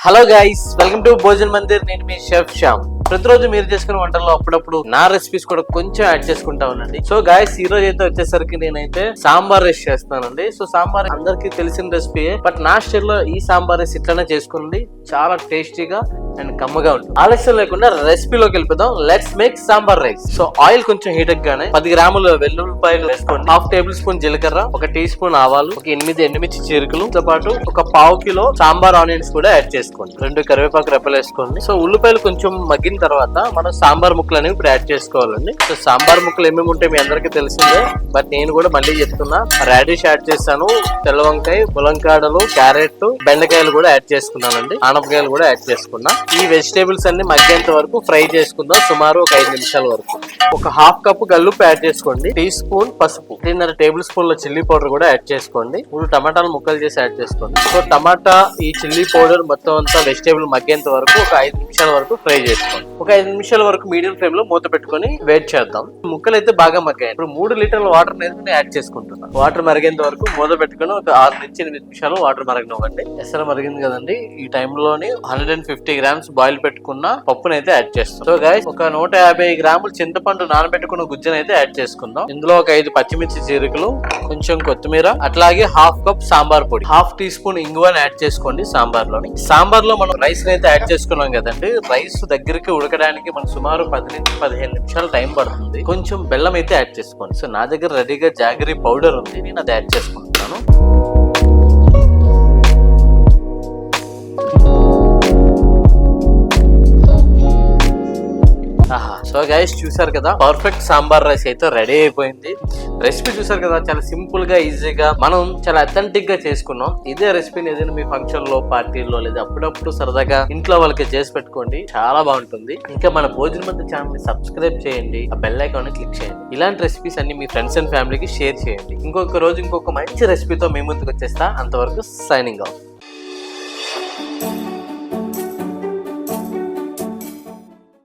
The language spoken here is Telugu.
Hello guys, welcome to Bhojan Mandir. నేను మీ షెఫ్ శ్యామ్. ప్రతిరోజు మీరు చేసుకునే వంటల్లో అప్పుడప్పుడు నా రెసిపీస్ కూడా కొంచెం యాడ్ చేసుకుంటా ఉండండి. సో గైస్, ఈ రోజు అయితే వచ్చేసరికి నేనైతే సాంబార్ రైస్ చేస్తానండి. సో సాంబార్ అందరికి తెలిసిన రెసిపీయే, బట్ నా స్టైల్లో ఈ సాంబార్ రైస్ ఇట్లానే చేసుకోండి. చాలా టేస్టీగా అండ్ కమ్మగా ఉంటుంది. ఆలస్యం లేకుండా రెసిపీలోకి వెళ్ళిపోదాం. Let's make sambar rice. So oil కొంచెం హీట్ ఎక్కగానే 10 గ్రాముల వెల్లుల్లిపాయలు వేసుకోండి, 1/2 టేబుల్ స్పూన్ జీలకర్ర, 1 టీ స్పూన్ ఆవాలు, ఒక 8 ఎండుమిర్చి చీరికలతో పాటు ఒక 1/2 కిలో సాంబార్ ఆనియన్స్ కూడా యాడ్ చేసుకోండి. 2 కరివేపాకు రెప్పలు వేసుకోండి. సో ఉల్లిపాయలు కొంచెం మగ్గిన తర్వాత మనం సాంబార్ ముక్కలు అనేవి ఇప్పుడు యాడ్ చేసుకోవాలండి. సో సాంబార్ ముక్కలు ఏమేమి ఉంటాయి మీ అందరికీ తెలిసిందే, బట్ నేను కూడా మళ్ళీ చెప్తున్నా. రాడిష్ యాడ్ చేస్తాను, తెల్ల వంకాయ, ములంకాడలు, క్యారెట్, బెండకాయలు కూడా యాడ్ చేసుకున్నానండి, ఆనపకాయలు కూడా యాడ్ చేసుకున్నా. ఈ వెజిటేబుల్స్ అన్ని మగ్గేంత వరకు ఫ్రై చేసుకుందాం, సుమారు ఒక 5 నిమిషాల వరకు. ఒక 1/2 కప్పు గల్లుప్పు యాడ్ చేసుకోండి, టీ స్పూన్ పసుపు, 3.5 టేబుల్ స్పూన్ల చిల్లీ పౌడర్ కూడా యాడ్ చేసుకోండి. 3 టమాటాలు ముక్కలు చేసి యాడ్ చేసుకోండి. సో టమాటా, ఈ చిల్లీ పౌడర్ మొత్తం అంతా వెజిటేబుల్ మగ్గేంత వరకు ఒక 5 నిమిషాల వరకు ఫ్రై చేసుకోండి. ఒక 5 నిమిషాల వరకు మీడియం ఫ్లేమ్ లో మూత పెట్టుకొని వెయిట్ చేద్దాం. ముక్కలు అయితే బాగా మగ్గాయి. ఇప్పుడు 3 లీటర్ల వాటర్ అనేది యాడ్ చేసుకుంటున్నాను. వాటర్ మరిగేంత వరకు మూత పెట్టుకుని ఒక 6 నుంచి 8 నిమిషాలు వాటర్ మరగనివ్వండి. ఎసరు మరిగింది కదండి, ఈ టైంలోని 150 గ్రామ్స్ బాయిల్ పెట్టుకున్న పప్పునైతే యాడ్ చేస్తాం. సో గైస్, ఒక 150 గ్రాములు చింతపండు నానబెట్టుకున్న గుజ్జనైతే యాడ్ చేసుకుందాం. ఇందులో ఒక 5 పచ్చిమిర్చి చీరికలు, కొంచెం కొత్తిమీర, అట్లాగే 1/2 కప్ సాంబార్ పొడి, 1/2 టీ స్పూన్ ఇంగువని యాడ్ చేసుకోండి. సాంబార్ లో మనం రైస్ అయితే యాడ్ చేసుకున్నాం కదండి, రైస్ దగ్గరికి ఉడకడానికి మనకు సుమారు 10 నుంచి 15 నిమిషాలు టైం పడుతుంది. కొంచెం బెల్లం అయితే యాడ్ చేసుకోండి. సో నా దగ్గర రెడీగా జాగరీ పౌడర్ ఉంది, నేను అది యాడ్ చేసుకుంటున్నాను. సో గైస్, చూసారు కదా, పర్ఫెక్ట్ సాంబార్ రైస్ అయితే రెడీ అయిపోయింది. రెసిపీ చూసారు కదా, చాలా సింపుల్ గా, ఈజీగా మనం చాలా అథెంటిక్ గా చేసుకున్నాం. ఇదే రెసిపీని ఏదైనా మీ ఫంక్షన్ లో, పార్టీలో, లేదా అప్పుడప్పుడు సరదాగా ఇంట్లో వాళ్ళకి చేసి పెట్టుకోండి, చాలా బాగుంటుంది. ఇంకా మన భోజన మందిర్ ఛానల్ ని సబ్స్క్రైబ్ చేయండి, ఆ బెల్ ఐకాన్ ని క్లిక్ చేయండి. ఇలాంటి రెసిపీస్ అన్ని మీ ఫ్రెండ్స్ అండ్ ఫ్యామిలీకి షేర్ చేయండి. ఇంకొక రోజు ఇంకొక మంచి రెసిపీతో మీ ముందుకు వచ్చేస్తా. అంతవరకు సైనింగ్ ఆఫ్.